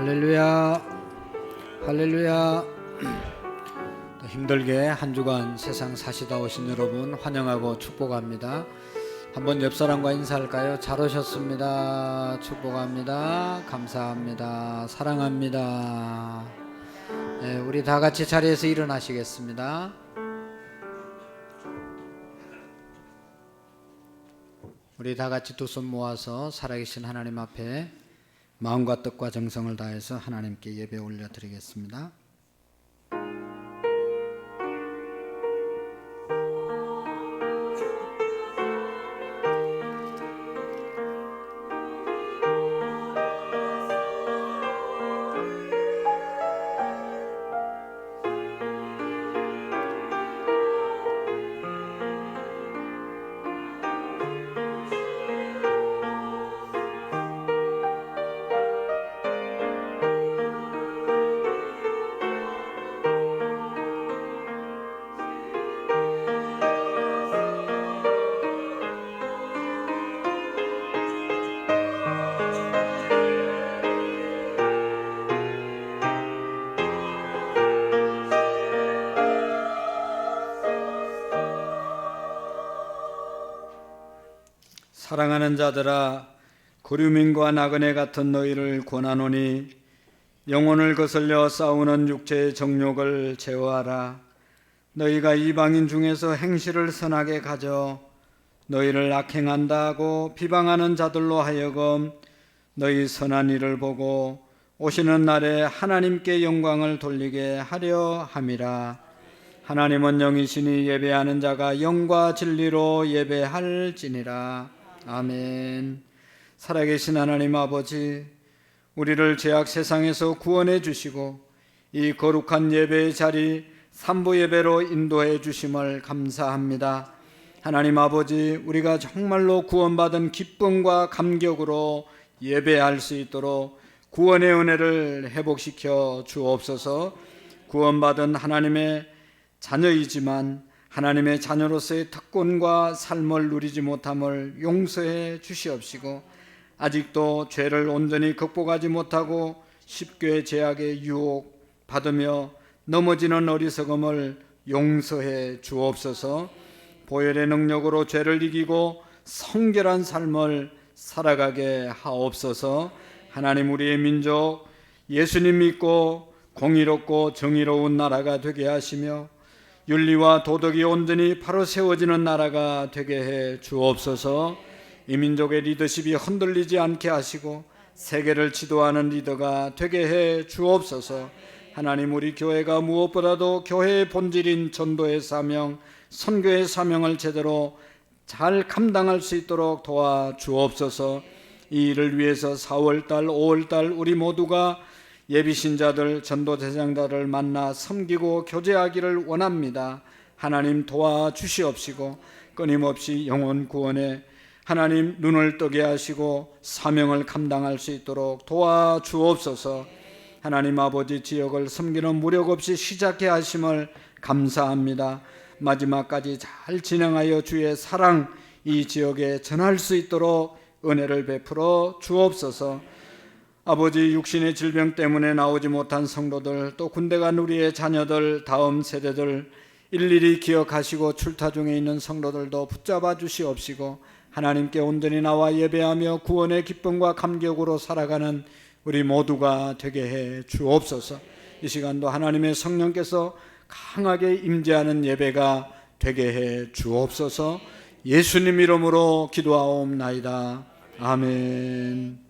할렐루야, 할렐루야. 힘들게 한 주간 세상 사시다 오신 여러분 환영하고 축복합니다. 한번 옆 사람과 인사할까요? 잘 오셨습니다. 축복합니다. 감사합니다. 사랑합니다. 네, 우리 다 같이 자리에서 일어나시겠습니다. 우리 다 같이 두 손 모아서 살아계신 하나님 앞에 마음과 뜻과 정성을 다해서 하나님께 예배 올려드리겠습니다. 사랑하는 자들아, 고류민과 나그네 같은 너희를 권하노니 영혼을 거슬려 싸우는 육체의 정욕을 제어하라. 너희가 이방인 중에서 행실을 선하게 가져 너희를 악행한다 하고 비방하는 자들로 하여금 너희 선한 일을 보고 오시는 날에 하나님께 영광을 돌리게 하려 함이라. 하나님은 영이시니 예배하는 자가 영과 진리로 예배할지니라. 아멘. 살아계신 하나님 아버지, 우리를 죄악 세상에서 구원해 주시고 이 거룩한 예배의 자리 삼부 예배로 인도해 주심을 감사합니다. 하나님 아버지, 우리가 정말로 구원받은 기쁨과 감격으로 예배할 수 있도록 구원의 은혜를 회복시켜 주옵소서. 구원받은 하나님의 자녀이지만 하나님의 자녀로서의 특권과 삶을 누리지 못함을 용서해 주시옵시고, 아직도 죄를 온전히 극복하지 못하고 쉽게 죄악의 유혹 받으며 넘어지는 어리석음을 용서해 주옵소서. 보혈의 능력으로 죄를 이기고 성결한 삶을 살아가게 하옵소서. 하나님, 우리의 민족 예수님 믿고 공의롭고 정의로운 나라가 되게 하시며 윤리와 도덕이 온전히 바로 세워지는 나라가 되게 해 주옵소서. 이 민족의 리더십이 흔들리지 않게 하시고 세계를 지도하는 리더가 되게 해 주옵소서. 하나님, 우리 교회가 무엇보다도 교회의 본질인 전도의 사명, 선교의 사명을 제대로 잘 감당할 수 있도록 도와 주옵소서. 이 일을 위해서 4월달, 5월달 우리 모두가 예비신자들, 전도대장자를 만나 섬기고 교제하기를 원합니다. 하나님 도와주시옵시고 끊임없이 영혼 구원에 하나님 눈을 뜨게 하시고 사명을 감당할 수 있도록 도와주옵소서. 하나님 아버지, 지역을 섬기는 무력 없이 시작해 하심을 감사합니다. 마지막까지 잘 진행하여 주의 사랑 이 지역에 전할 수 있도록 은혜를 베풀어 주옵소서. 아버지, 육신의 질병 때문에 나오지 못한 성도들, 또 군대 간 우리의 자녀들, 다음 세대들 일일이 기억하시고 출타 중에 있는 성도들도 붙잡아 주시옵시고, 하나님께 온전히 나와 예배하며 구원의 기쁨과 감격으로 살아가는 우리 모두가 되게 해 주옵소서. 이 시간도 하나님의 성령께서 강하게 임재하는 예배가 되게 해 주옵소서. 예수님 이름으로 기도하옵나이다. 아멘.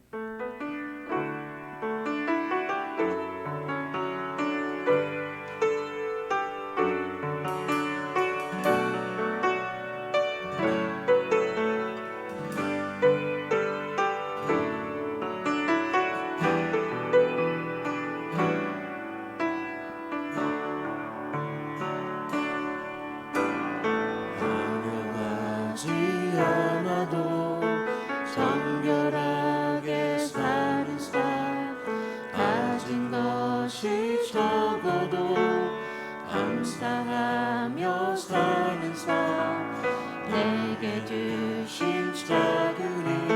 정결하게 사는 삶, 가진 것이 적어도 감사하며 사는 삶, 내게 주신 작은 일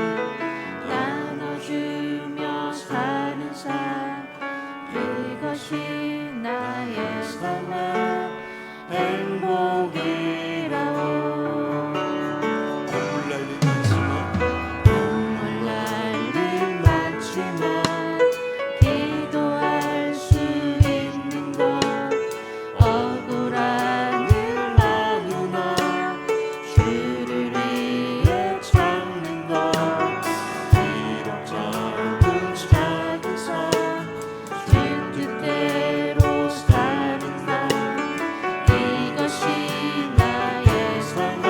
나눠주며 사는 삶, 삶의 행복이라오. 눈물 날림 많지만 기도할 수 있는 것, 억울한 일 많으나 주를 위해 참는 것, 비록 짧은 작은 삶 주 뜻대로 사는 삶, 이것이 나의 삶의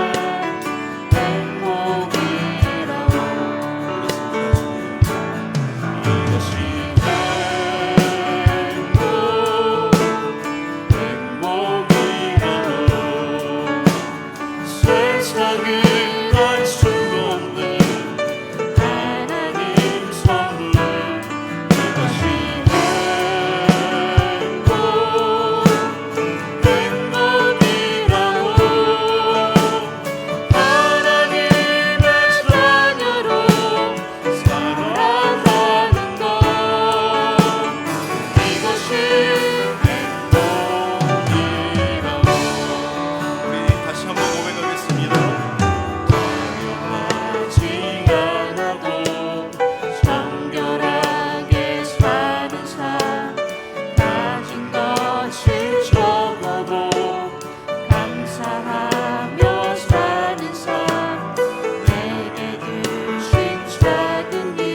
행복이라오. 이것이 행복이라오. 세상은 알 수 없는 하나님 선물, 이것이 행복이라오. 하나님의 자녀로 살아가는 것, 이것이 행복이라오. 우리 다시 한번 고백하겠습니다. 하지 않아도 정결하게 사는 삶, 가진 것이 적어도 감사하며 사는 삶, 내게 주신 작은 일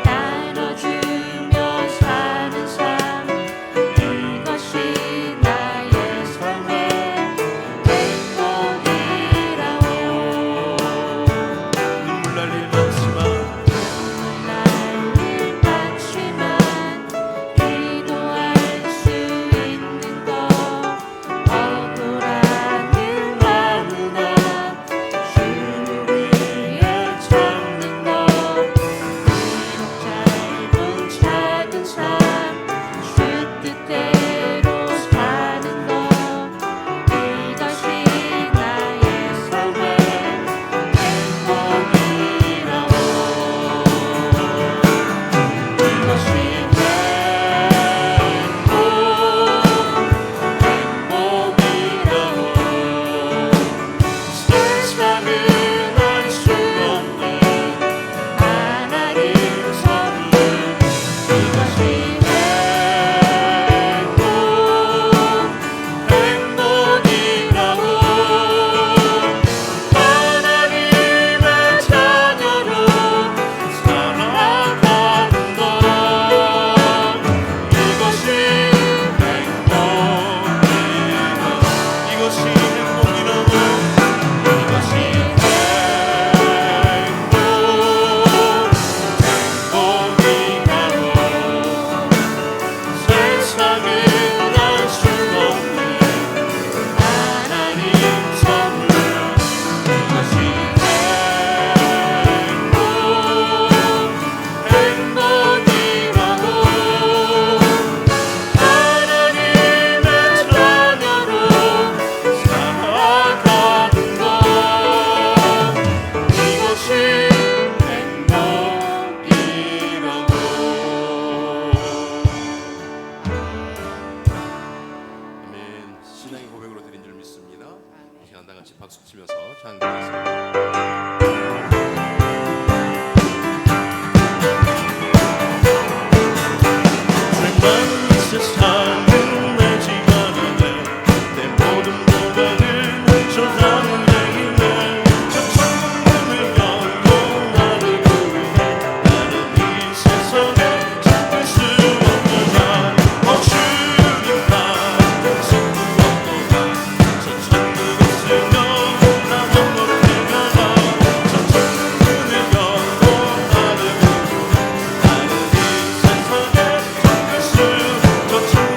나눠주며 사는 삶, 이것이 나의 삶의 행복이라오. 눈물 날일 많지만 날일 많지만 기도할 수 있는 것, 억울한 일 많으나 주를 위해 참는 것, 비록 짧은 작은 삶 주 뜻대로 사는 것, 이것이 나의 삶의 행복이라오. 이것이 행복이라오. 세상은 알 수 없는 하나님 선물, 이것이 행복이라오. 하나님의 자녀로 살아가는 것, 이것이 행복이라오. 이것이 행복이라고. 이것이 행복이라오. 세상은 알 수 없는 하나님 선물, 이것이 행복이라오. 하나님의 자녀로 살아가는 것, 이것이 행복이라고. 아멘. 신앙의 고백으로 드린 줄 믿습니다. 이 시간 다 같이 박수 치면서 찬양드리겠습니다. 많은 세상은 내 집안이네, 내 모든 보배는 전하는 내일네. 저 창문을 열고 나를 위해 나는 이 세상에 찾을 수 없도다. 주님 나를 찾고 없도다. 저 창문 있으면 나 넉넉히 가라. 저 창문을 열고 나를 위해 나는 이 세상에 찾을 수, 저 창문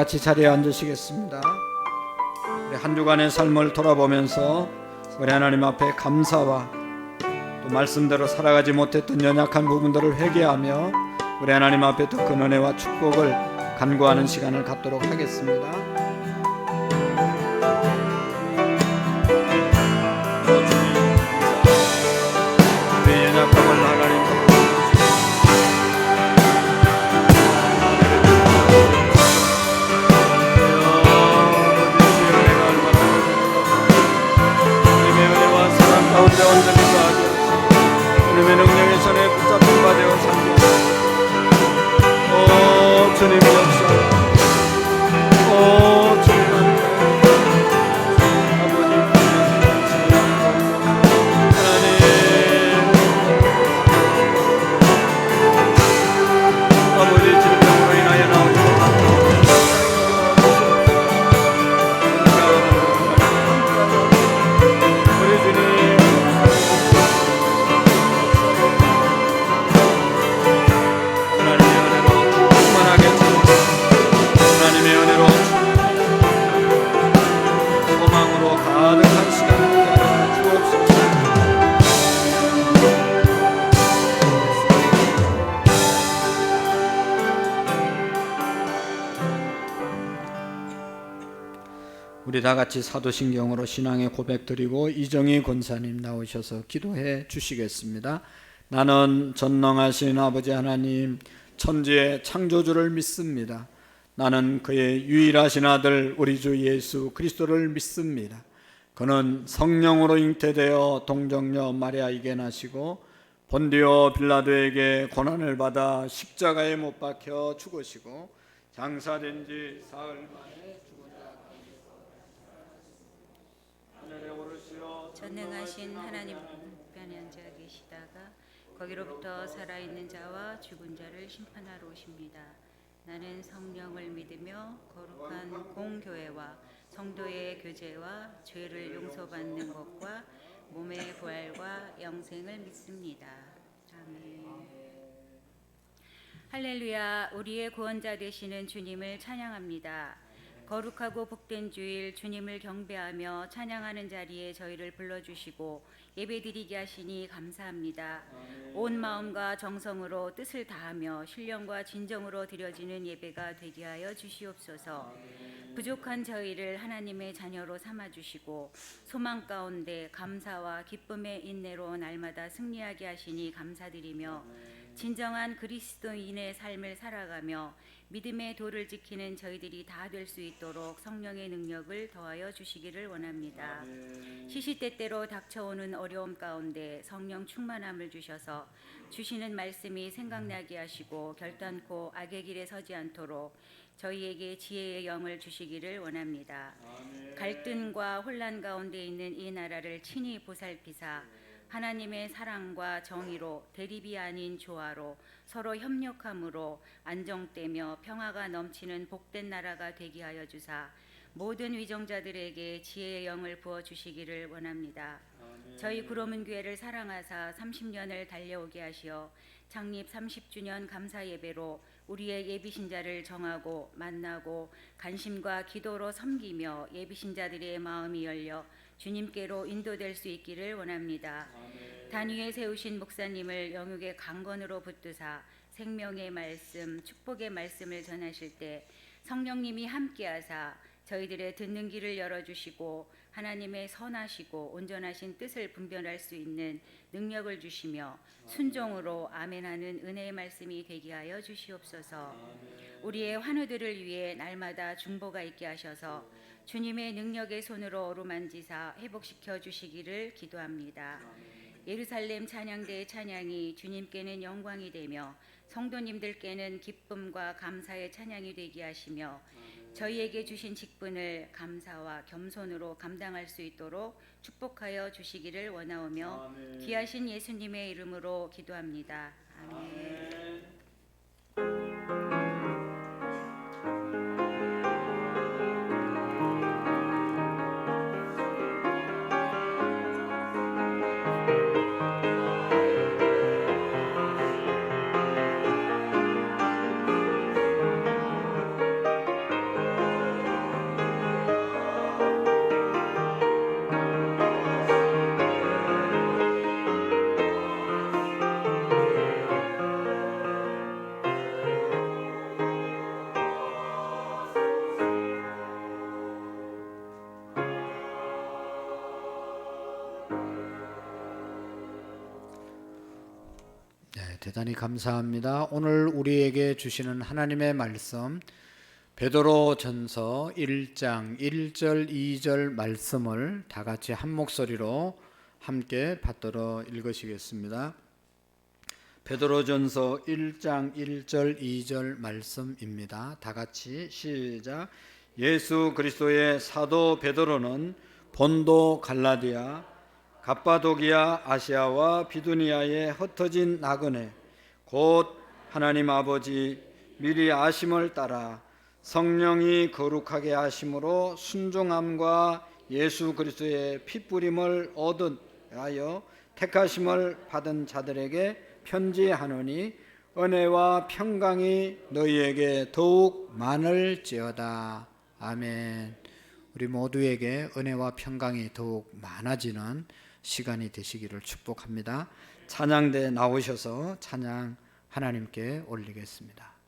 같이 자리에 앉으시겠습니다. 우리 한 주간의 삶을 돌아보면서 우리 하나님 앞에 감사와 또 말씀대로 살아가지 못했던 연약한 부분들을 회개하며 우리 하나님 앞에 더 큰 은혜와 축복을 간구하는 시간을 갖도록 하겠습니다. 우리 연약함을 하나님 가운데 온전히 거하게 하시고 주님의 능력의 손에 붙잡힌 바 되어 살게 하시고 오 주님 역사 오 주님 아버지 하나님 아버지 질병으로 인하여 나오지 우리 주님 하나님의 은혜로 소망으로 가득한 시간을 주옵소서. 우리 다 같이 사도신경으로 신앙의 고백 드리고 이정희 권사님 나오셔서 기도해 주시겠습니다. 나는 전능하신 아버지 하나님 천지의 창조주를 믿습니다. 나는 그의 유일하신 아들 우리 주 예수 그리스도를 믿습니다. 그는 성령으로 잉태되어 동정녀 마리아에게 나시고 본디오 빌라도에게 고난을 받아 십자가에 못 박혀 죽으시고 장사된 지 사흘 만에 죽은 자 가운데서 하늘에 오르시어 전능하신 하나님 편에 앉아 계시다가 거기로부터 살아있는 자와 죽은 자를 심판하러 오십니다. 나는 성령을 믿으며 거룩한 공교회와 성도의 교제와 죄를 용서받는 것과 몸의 부활과 영생을 믿습니다. 아멘. 할렐루야. 우리의 구원자 되시는 주님을 찬양합니다. 거룩하고 복된 주일 주님을 경배하며 찬양하는 자리에 저희를 불러주시고 예배드리게 하시니 감사합니다. 온 마음과 정성으로 뜻을 다하며 신령과 진정으로 드려지는 예배가 되게 하여 주시옵소서. 부족한 저희를 하나님의 자녀로 삼아주시고 소망 가운데 감사와 기쁨의 인내로 날마다 승리하게 하시니 감사드리며 진정한 그리스도인의 삶을 살아가며 믿음의 도를 지키는 저희들이 다 될 수 있도록 성령의 능력을 더하여 주시기를 원합니다. 시시때때로 닥쳐오는 어려움 가운데 성령 충만함을 주셔서 주시는 말씀이 생각나게 하시고 결단코 악의 길에 서지 않도록 저희에게 지혜의 영을 주시기를 원합니다. 갈등과 혼란 가운데 있는 이 나라를 친히 보살피사 하나님의 사랑과 정의로 대립이 아닌 조화로 서로 협력함으로 안정되며 평화가 넘치는 복된 나라가 되게 하여 주사 모든 위정자들에게 지혜의 영을 부어 주시기를 원합니다. 저희 구로문 교회를 사랑하사 30년을 달려오게 하시어 창립 30주년 감사 예배로 우리의 예비신자를 정하고 만나고 간심과 기도로 섬기며 예비신자들의 마음이 열려 주님께로 인도될 수 있기를 원합니다. 단 위에 세우신 목사님을 영육의 강건으로 붙드사 생명의 말씀, 축복의 말씀을 전하실 때 성령님이 함께하사 저희들의 듣는 길을 열어주시고 하나님의 선하시고 온전하신 뜻을 분별할 수 있는 능력을 주시며 순종으로 아멘하는 은혜의 말씀이 되게 하여 주시옵소서. 우리의 환우들을 위해 날마다 중보가 있게 하셔서 주님의 능력의 손으로 어루만지사 회복시켜 주시기를 기도합니다. 예루살렘 찬양대의 찬양이 주님께는 영광이 되며 성도님들께는 기쁨과 감사의 찬양이 되게 하시며 저희에게 주신 직분을 감사와 겸손으로 감당할 수 있도록 축복하여 주시기를 원하오며 귀하신 예수님의 이름으로 기도합니다. 아멘. 대단히 감사합니다. 오늘 우리에게 주시는 하나님의 말씀 베드로전서 1장 1절 2절 말씀을 다 같이 한 목소리로 함께 받들어 읽으시겠습니다. 베드로전서 1장 1절 2절 말씀입니다. 다 같이 시작. 예수 그리스도의 사도 베드로는 본도 갈라디아 갑바도기아 아시아와 비두니아에 흩어진 나그네 곧 하나님 아버지 미리 아심을 따라 성령이 거룩하게 하심으로 순종함과 예수 그리스도의 피뿌림을 얻으하여 택하심을 받은 자들에게 편지하노니 은혜와 평강이 너희에게 더욱 많을지어다. 아멘. 우리 모두에게 은혜와 평강이 더욱 많아지는 시간이 되시기를 축복합니다. 찬양대 나오셔서 찬양 하나님께 올리겠습니다.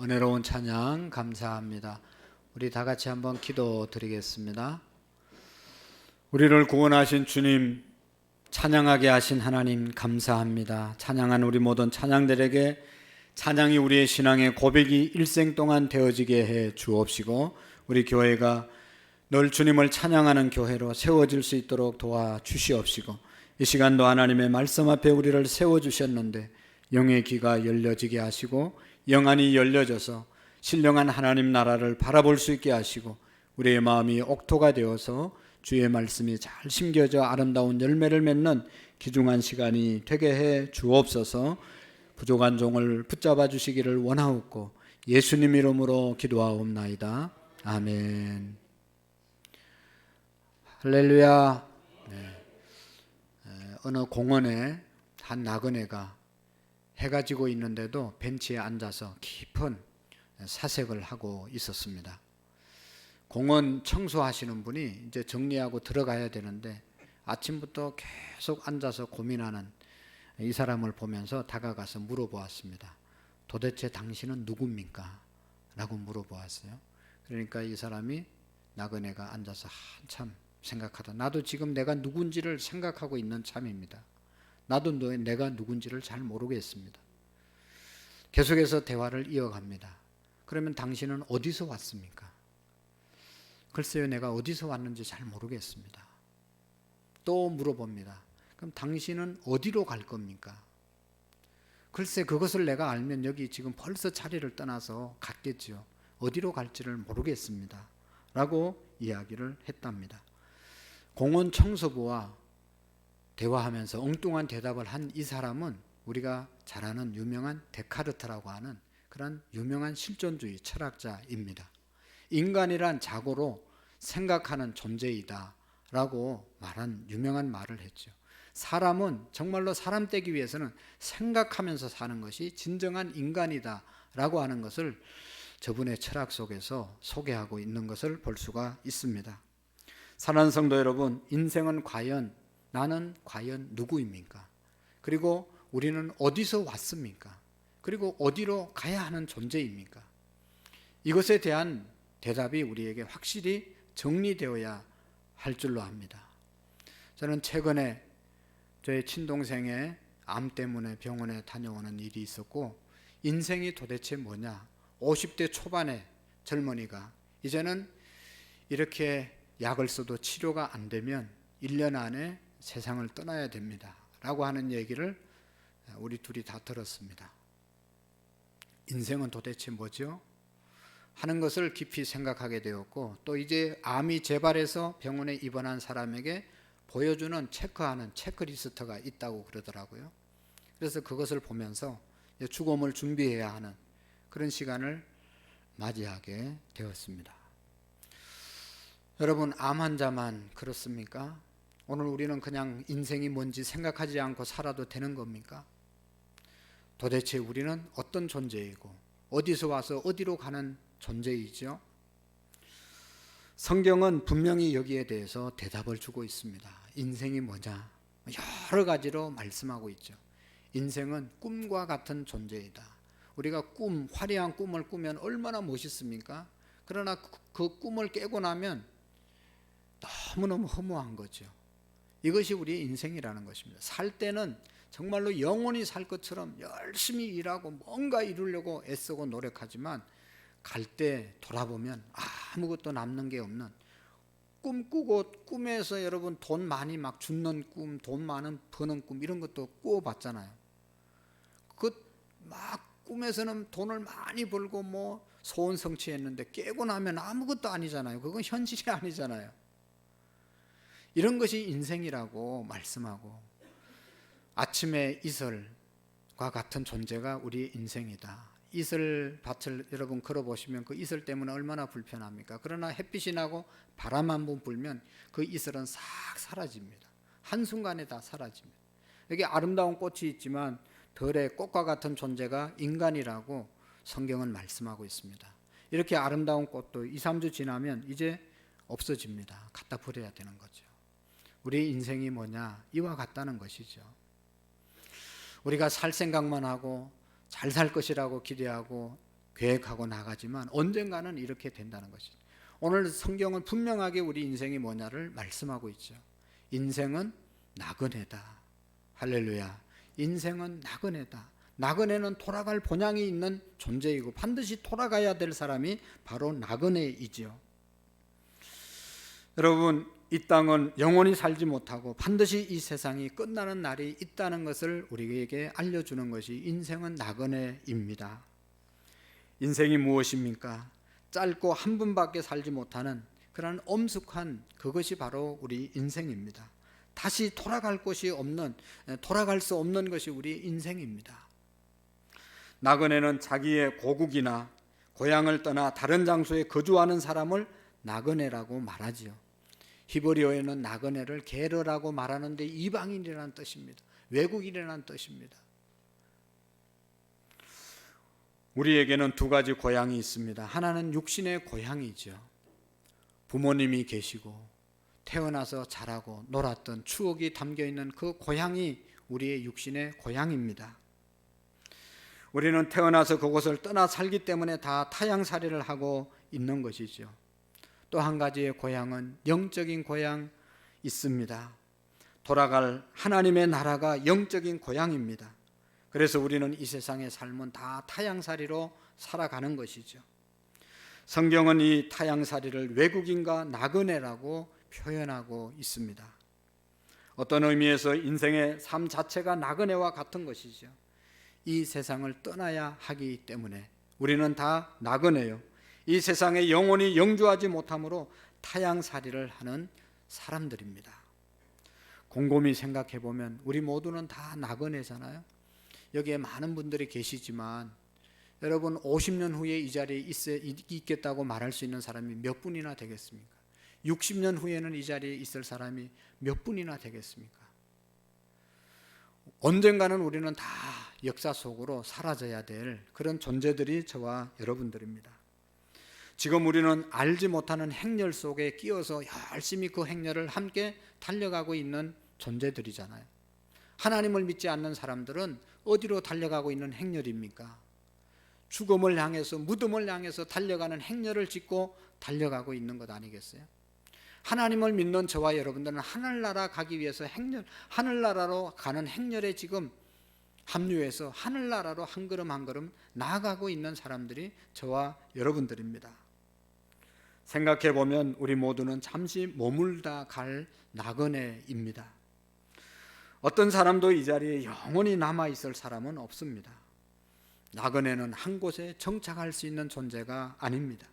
은혜로운 찬양 감사합니다. 우리 다 같이 한번 기도 드리겠습니다. 우리를 구원하신 주님, 찬양하게 하신 하나님 감사합니다. 찬양한 우리 모든 찬양들에게 찬양이 우리의 신앙의 고백이 일생 동안 되어지게 해 주옵시고, 우리 교회가 늘 주님을 찬양하는 교회로 세워질 수 있도록 도와주시옵시고, 이 시간도 하나님의 말씀 앞에 우리를 세워주셨는데 영의 귀가 열려지게 하시고 영안이 열려져서 신령한 하나님 나라를 바라볼 수 있게 하시고 우리의 마음이 옥토가 되어서 주의 말씀이 잘 심겨져 아름다운 열매를 맺는 귀중한 시간이 되게 해 주옵소서. 부족한 종을 붙잡아 주시기를 원하옵고 예수님 이름으로 기도하옵나이다. 아멘. 할렐루야. 어느 공원에 한 나그네가 해가 지고 있는데도 벤치에 앉아서 깊은 사색을 하고 있었습니다. 공원 청소하시는 분이 이제 정리하고 들어가야 되는데 아침부터 계속 앉아서 고민하는 이 사람을 보면서 다가가서 물어보았습니다. 도대체 당신은 누굽니까? 라고 물어보았어요. 그러니까 이 사람이 나그네가 앉아서 한참 생각하다 나도 지금 내가 누군지를 생각하고 있는 참입니다. 나도 내가 누군지를 잘 모르겠습니다. 계속해서 대화를 이어갑니다. 그러면 당신은 어디서 왔습니까? 글쎄요, 내가 어디서 왔는지 잘 모르겠습니다. 또 물어봅니다. 그럼 당신은 어디로 갈 겁니까? 글쎄 그것을 내가 알면 여기 지금 벌써 자리를 떠나서 갔겠죠. 어디로 갈지를 모르겠습니다. 라고 이야기를 했답니다. 공원 청소부와 대화하면서 엉뚱한 대답을 한 이 사람은 우리가 잘 아는 유명한 데카르트라고 하는 그런 유명한 실존주의 철학자입니다. 인간이란 자고로 생각하는 존재이다 라고 말한 유명한 말을 했죠. 사람은 정말로 사람 되기 위해서는 생각하면서 사는 것이 진정한 인간이다 라고 하는 것을 저분의 철학 속에서 소개하고 있는 것을 볼 수가 있습니다. 사랑하는 성도 여러분, 인생은 과연 나는 과연 누구입니까? 그리고 우리는 어디서 왔습니까? 그리고 어디로 가야 하는 존재입니까? 이것에 대한 대답이 우리에게 확실히 정리되어야 할 줄로 압니다. 저는 최근에 저의 친동생의 암 때문에 병원에 다녀오는 일이 있었고 인생이 도대체 뭐냐? 50대 초반의 젊은이가 이제는 이렇게 약을 써도 치료가 안 되면 1년 안에 세상을 떠나야 됩니다 라고 하는 얘기를 우리 둘이 다 들었습니다. 인생은 도대체 뭐죠? 하는 것을 깊이 생각하게 되었고 또 이제 암이 재발해서 병원에 입원한 사람에게 보여주는 체크하는 체크리스트가 있다고 그러더라고요. 그래서 그것을 보면서 죽음을 준비해야 하는 그런 시간을 맞이하게 되었습니다. 여러분, 암 환자만 그렇습니까? 오늘 우리는 그냥 인생이 뭔지 생각하지 않고 살아도 되는 겁니까? 도대체 우리는 어떤 존재이고 어디서 와서 어디로 가는 존재이죠? 성경은 분명히 여기에 대해서 대답을 주고 있습니다. 인생이 뭐냐? 여러 가지로 말씀하고 있죠. 인생은 꿈과 같은 존재이다. 우리가 화려한 꿈을 꾸면 얼마나 멋있습니까? 그러나 그 꿈을 깨고 나면 너무너무 허무한 거죠. 이것이 우리의 인생이라는 것입니다. 살 때는 정말로 영원히 살 것처럼 열심히 일하고 뭔가 이루려고 애쓰고 노력하지만 갈 때 돌아보면 아무것도 남는 게 없는 꿈꾸고 꿈에서 여러분 돈 많이 막 줍는 꿈, 돈 많은 버는 꿈 이런 것도 꾸어봤잖아요. 그 막 꿈에서는 돈을 많이 벌고 뭐 소원 성취했는데 깨고 나면 아무것도 아니잖아요. 그건 현실이 아니잖아요. 이런 것이 인생이라고 말씀하고 아침의 이슬과 같은 존재가 우리의 인생이다. 이슬밭을 여러분 걸어보시면 그 이슬 때문에 얼마나 불편합니까? 그러나 햇빛이 나고 바람 한 번 불면 그 이슬은 싹 사라집니다. 한순간에 다 사라집니다. 여기 아름다운 꽃이 있지만 덜의 꽃과 같은 존재가 인간이라고 성경은 말씀하고 있습니다. 이렇게 아름다운 꽃도 2, 3주 지나면 이제 없어집니다. 갖다 버려야 되는 거죠. 우리 인생이 뭐냐? 이와 같다는 것이죠. 우리가 살 생각만 하고 잘 살 것이라고 기대하고 계획하고 나가지만 언젠가는 이렇게 된다는 것이죠. 오늘 성경은 분명하게 우리 인생이 뭐냐를 말씀하고 있죠. 인생은 나그네다. 할렐루야. 인생은 나그네다. 나그네는 돌아갈 본향이 있는 존재이고 반드시 돌아가야 될 사람이 바로 나그네이지요. 여러분, 이 땅은 영원히 살지 못하고 반드시 이 세상이 끝나는 날이 있다는 것을 우리에게 알려주는 것이 인생은 나그네입니다. 인생이 무엇입니까? 짧고 한 번밖에 살지 못하는 그런 엄숙한 그것이 바로 우리 인생입니다. 다시 돌아갈 수 없는 것이 우리 인생입니다. 나그네는 자기의 고국이나 고향을 떠나 다른 장소에 거주하는 사람을 나그네라고 말하지요. 히브리어에는 나그네를 게르라고 말하는데 이방인이라는 뜻입니다. 외국인이라는 뜻입니다. 우리에게는 두 가지 고향이 있습니다. 하나는 육신의 고향이죠. 부모님이 계시고 태어나서 자라고 놀았던 추억이 담겨있는 그 고향이 우리의 육신의 고향입니다. 우리는 태어나서 그곳을 떠나 살기 때문에 다 타향살이를 하고 있는 것이죠. 또 한 가지의 고향은 영적인 고향 있습니다. 돌아갈 하나님의 나라가 영적인 고향입니다. 그래서 우리는 이 세상의 삶은 다 타향살이로 살아가는 것이죠. 성경은 이 타향살이를 외국인과 나그네라고 표현하고 있습니다. 어떤 의미에서 인생의 삶 자체가 나그네와 같은 것이죠. 이 세상을 떠나야 하기 때문에 우리는 다 나그네요. 이 세상에 영원히 영주하지 못하므로 타향살이를 하는 사람들입니다. 곰곰이 생각해 보면 우리 모두는 다 나그네잖아요. 여기에 많은 분들이 계시지만 여러분 50년 후에 이 자리에 있겠다고 말할 수 있는 사람이 몇 분이나 되겠습니까? 60년 후에는 이 자리에 있을 사람이 몇 분이나 되겠습니까? 언젠가는 우리는 다 역사 속으로 사라져야 될 그런 존재들이 저와 여러분들입니다. 지금 우리는 알지 못하는 행렬 속에 끼어서 열심히 그 행렬을 함께 달려가고 있는 존재들이잖아요. 하나님을 믿지 않는 사람들은 어디로 달려가고 있는 행렬입니까? 죽음을 향해서, 무덤을 향해서 달려가는 행렬을 짓고 달려가고 있는 것 아니겠어요? 하나님을 믿는 저와 여러분들은 하늘나라 가기 위해서 하늘나라로 가는 행렬에 지금 합류해서 하늘나라로 한 걸음 한 걸음 나아가고 있는 사람들이 저와 여러분들입니다. 생각해 보면 우리 모두는 잠시 머물다 갈 나그네입니다. 어떤 사람도 이 자리에 영원히 남아 있을 사람은 없습니다. 나그네는 한 곳에 정착할 수 있는 존재가 아닙니다.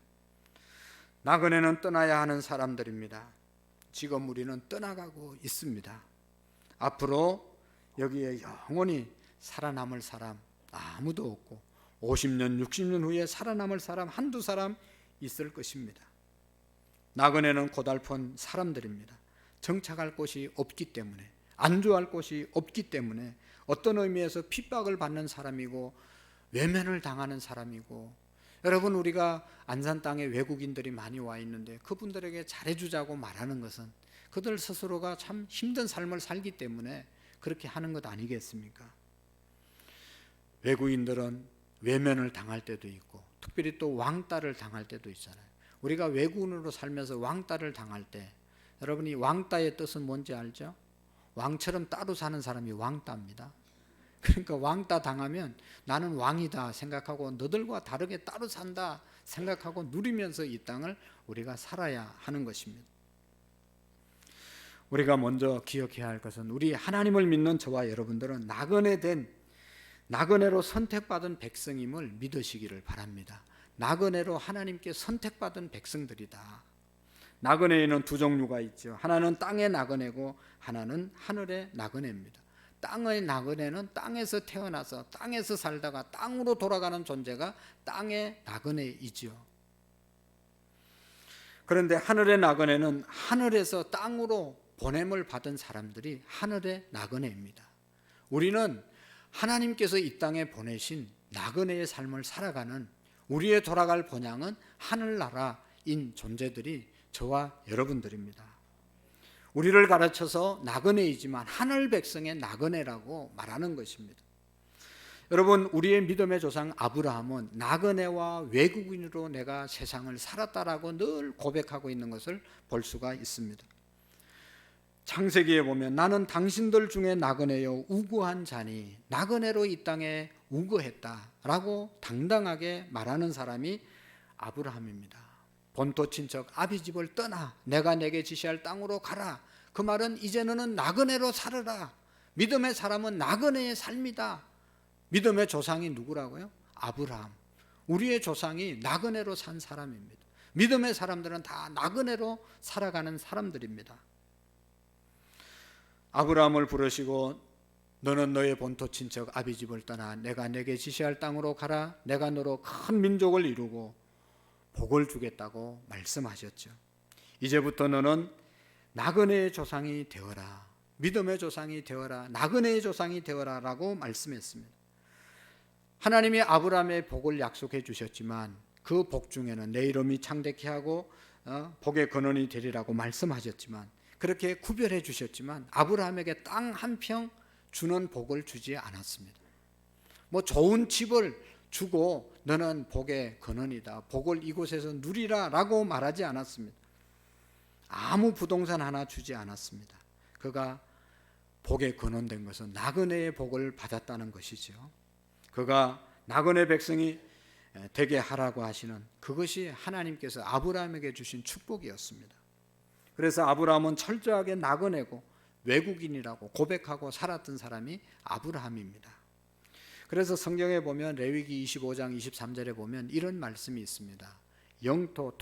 나그네는 떠나야 하는 사람들입니다. 지금 우리는 떠나가고 있습니다. 앞으로 여기에 영원히 살아남을 사람 아무도 없고 50년, 60년 후에 살아남을 사람 한두 사람 있을 것입니다. 나그네는 고달픈 사람들입니다. 정착할 곳이 없기 때문에, 안주할 곳이 없기 때문에 어떤 의미에서 핍박을 받는 사람이고 외면을 당하는 사람이고, 여러분 우리가 안산 땅에 외국인들이 많이 와 있는데 그분들에게 잘해주자고 말하는 것은 그들 스스로가 참 힘든 삶을 살기 때문에 그렇게 하는 것 아니겠습니까? 외국인들은 외면을 당할 때도 있고 특별히 또 왕따를 당할 때도 있잖아요. 우리가 외국인으로 살면서 왕따를 당할 때, 여러분이 왕따의 뜻은 뭔지 알죠? 왕처럼 따로 사는 사람이 왕따입니다. 그러니까 왕따 당하면 나는 왕이다 생각하고 너들과 다르게 따로 산다 생각하고 누리면서 이 땅을 우리가 살아야 하는 것입니다. 우리가 먼저 기억해야 할 것은 우리 하나님을 믿는 저와 여러분들은 나그네로 선택받은 백성임을 믿으시기를 바랍니다. 나그네로 하나님께 선택받은 백성들이다. 나그네에는 두 종류가 있죠. 하나는 땅의 나그네고 하나는 하늘의 나그네입니다. 땅의 나그네는 땅에서 태어나서 땅에서 살다가 땅으로 돌아가는 존재가 땅의 나그네이죠. 그런데 하늘의 나그네는 하늘에서 땅으로 보냄을 받은 사람들이 하늘의 나그네입니다. 우리는 하나님께서 이 땅에 보내신 나그네의 삶을 살아가는, 우리의 돌아갈 본향은 하늘나라인 존재들이 저와 여러분들입니다. 우리를 가르쳐서 나그네이지만 하늘 백성의 나그네라고 말하는 것입니다. 여러분, 우리의 믿음의 조상 아브라함은 나그네와 외국인으로 내가 세상을 살았다라고 늘 고백하고 있는 것을 볼 수가 있습니다. 창세기에 보면 나는 당신들 중에 나그네요 우고한 자니 나그네로 이 땅에 우고했다라고 당당하게 말하는 사람이 아브라함입니다. 본토 친척 아비 집을 떠나 내가 내게 지시할 땅으로 가라. 그 말은 이제 너는 나그네로 살아라. 믿음의 사람은 나그네의 삶이다. 믿음의 조상이 누구라고요? 아브라함. 우리의 조상이 나그네로 산 사람입니다. 믿음의 사람들은 다 나그네로 살아가는 사람들입니다. 아브라함을 부르시고 너는 너의 본토 친척 아비 집을 떠나 내가 내게 지시할 땅으로 가라. 내가 너로 큰 민족을 이루고 복을 주겠다고 말씀하셨죠. 이제부터 너는 나그네의 조상이 되어라. 믿음의 조상이 되어라. 나그네의 조상이 되어라 라고 말씀했습니다. 하나님이 아브라함의 복을 약속해 주셨지만 그 복 중에는 내 이름이 창대케 하고 복의 근원이 되리라고 말씀하셨지만, 그렇게 구별해 주셨지만 아브라함에게 땅 한 평 주는 복을 주지 않았습니다. 뭐 좋은 집을 주고 너는 복의 근원이다, 복을 이곳에서 누리라 라고 말하지 않았습니다. 아무 부동산 하나 주지 않았습니다. 그가 복의 근원된 것은 나그네의 복을 받았다는 것이죠. 그가 나그네 백성이 되게 하라고 하시는 그것이 하나님께서 아브라함에게 주신 축복이었습니다. 그래서 아브라함은 철저하게 나그네고 외국인이라고 고백하고 살았던 사람이 아브라함입니다. 그래서 성경에 보면 레위기 25장 23절에 보면 이런 말씀이 있습니다. 영토,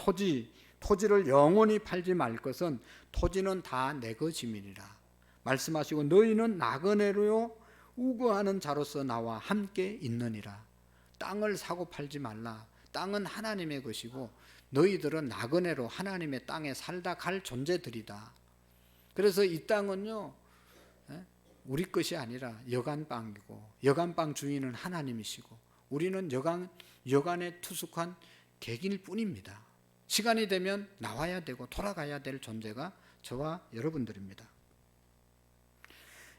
토지를 영원히 팔지 말 것은 토지는 다 내 것임이니라 말씀하시고 너희는 나그네로 우거하는 자로서 나와 함께 있느니라. 땅을 사고 팔지 말라. 땅은 하나님의 것이고 너희들은 나그네로 하나님의 땅에 살다 갈 존재들이다. 그래서 이 땅은요 우리 것이 아니라 여간빵이고 여간빵 주인은 하나님이시고 우리는 여간에 투숙한 객일 뿐입니다. 시간이 되면 나와야 되고 돌아가야 될 존재가 저와 여러분들입니다.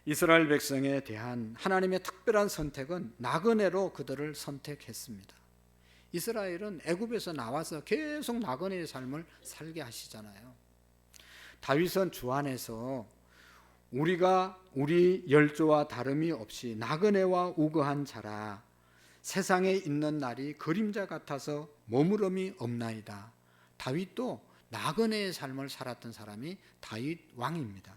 이스라엘 백성에 대한 하나님의 특별한 선택은 나그네로 그들을 선택했습니다. 이스라엘은 애굽에서 나와서 계속 나그네의 삶을 살게 하시잖아요. 다윗은 주 안에서 우리가 우리 열조와 다름이 없이 나그네와 우거한 자라 세상에 있는 날이 그림자 같아서 머무름이 없나이다. 다윗도 나그네의 삶을 살았던 사람이 다윗 왕입니다.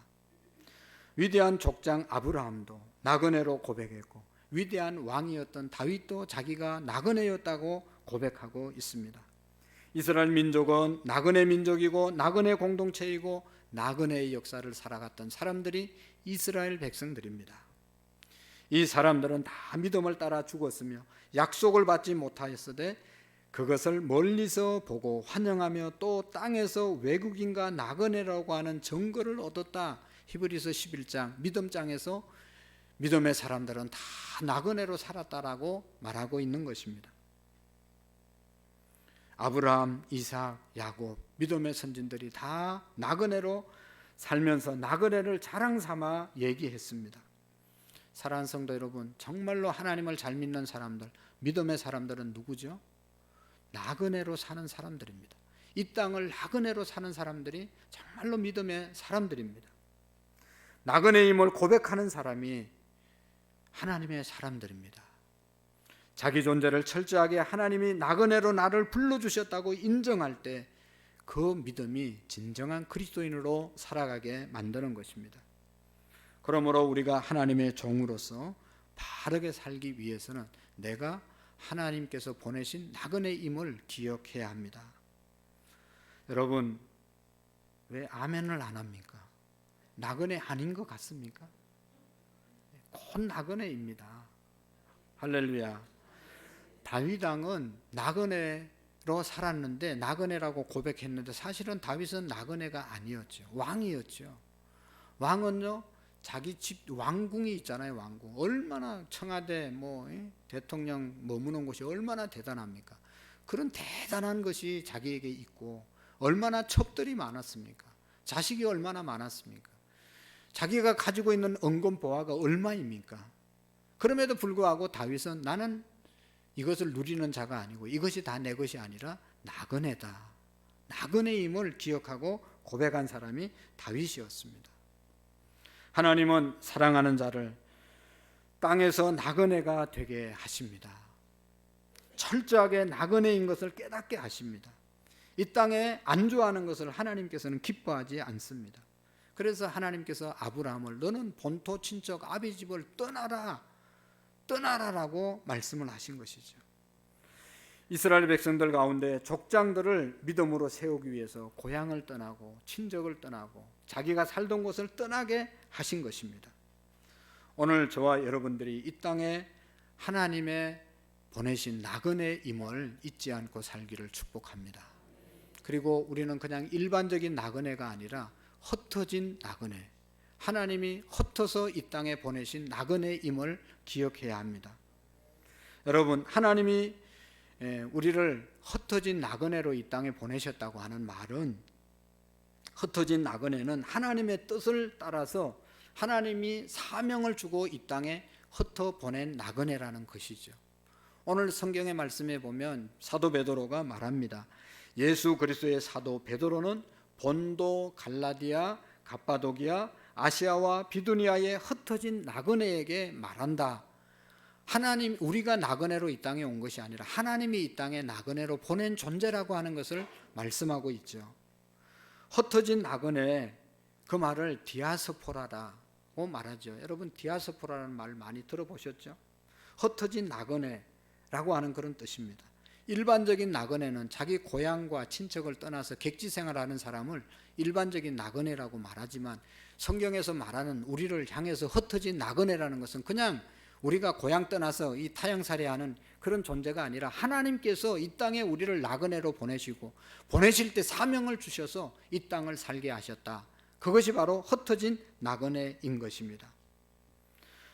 위대한 족장 아브라함도 나그네로 고백했고 위대한 왕이었던 다윗도 자기가 나그네였다고 고백하고 있습니다. 이스라엘 민족은 나그네 민족이고 나그네 공동체이고 나그네의 역사를 살아갔던 사람들이 이스라엘 백성들입니다. 이 사람들은 다 믿음을 따라 죽었으며 약속을 받지 못하였으되 그것을 멀리서 보고 환영하며 또 땅에서 외국인과 나그네라고 하는 증거를 얻었다. 히브리서 11장 믿음장에서 믿음의 사람들은 다 나그네로 살았다라고 말하고 있는 것입니다. 아브라함, 이삭, 야곱 믿음의 선진들이 다 나그네로 살면서 나그네를 자랑 삼아 얘기했습니다. 사랑하는 성도 여러분, 정말로 하나님을 잘 믿는 사람들, 믿음의 사람들은 누구죠? 나그네로 사는 사람들입니다. 이 땅을 나그네로 사는 사람들이 정말로 믿음의 사람들입니다. 나그네임을 고백하는 사람이 하나님의 사람들입니다. 자기 존재를 철저하게 하나님이 나그네로 나를 불러주셨다고 인정할 때 그 믿음이 진정한 그리스도인으로 살아가게 만드는 것입니다. 그러므로 우리가 하나님의 종으로서 바르게 살기 위해서는 내가 하나님께서 보내신 나그네임을 기억해야 합니다. 여러분, 왜 아멘을 안 합니까? 나그네 아닌 것 같습니까? 곧 나그네입니다. 할렐루야. 다윗 왕은 나그네로 살았는데 나그네라고 고백했는데 사실은 다윗은 나그네가 아니었죠. 왕이었죠. 왕은요 자기 집 왕궁이 있잖아요. 왕궁. 얼마나 청와대 대통령 머무는 곳이 얼마나 대단합니까? 그런 대단한 것이 자기에게 있고 얼마나 첩들이 많았습니까? 자식이 얼마나 많았습니까? 자기가 가지고 있는 은검 보화가 얼마입니까? 그럼에도 불구하고 다윗은 나는 이것을 누리는 자가 아니고 이것이 다 내 것이 아니라 나그네다. 나그네임을 기억하고 고백한 사람이 다윗이었습니다. 하나님은 사랑하는 자를 땅에서 나그네가 되게 하십니다. 철저하게 나그네인 것을 깨닫게 하십니다. 이 땅에 안주하는 것을 하나님께서는 기뻐하지 않습니다. 그래서 하나님께서 아브라함을 너는 본토 친척 아비 집을 떠나라라고 말씀을 하신 것이죠. 이스라엘 백성들 가운데 족장들을 믿음으로 세우기 위해서 고향을 떠나고 친척을 떠나고 자기가 살던 곳을 떠나게 하신 것입니다. 오늘 저와 여러분들이 이 땅에 하나님의 보내신 나그네 임을 잊지 않고 살기를 축복합니다. 그리고 우리는 그냥 일반적인 나그네가 아니라 흩어진 나그네, 하나님이 흩어서 이 땅에 보내신 나그네 임을 기억해야 합니다. 여러분, 하나님이 우리를 흩어진 나그네로 이 땅에 보내셨다고 하는 말은, 흩어진 나그네는 하나님의 뜻을 따라서 하나님이 사명을 주고 이 땅에 흩어 보낸 나그네라는 것이죠. 오늘 성경의 말씀에 보면 사도 베드로가 말합니다. 예수 그리스도의 사도 베드로는 본도, 갈라디아, 갑바도기아, 아시아와 비두니아에 흩어진 나그네에게 말한다. 하나님, 우리가 나그네로 이 땅에 온 것이 아니라 하나님이 이 땅에 나그네로 보낸 존재라고 하는 것을 말씀하고 있죠. 흩어진 나그네, 그 말을 디아스포라라고 말하죠. 여러분, 디아스포라라는 말 많이 들어보셨죠? 흩어진 나그네라고 하는 그런 뜻입니다. 일반적인 나그네는 자기 고향과 친척을 떠나서 객지 생활하는 사람을 일반적인 나그네라고 말하지만, 성경에서 말하는 우리를 향해서 흩어진 나그네라는 것은 그냥 우리가 고향 떠나서 이 타향살이하는 그런 존재가 아니라 하나님께서 이 땅에 우리를 나그네로 보내시고 보내실 때 사명을 주셔서 이 땅을 살게 하셨다. 그것이 바로 흩어진 나그네인 것입니다.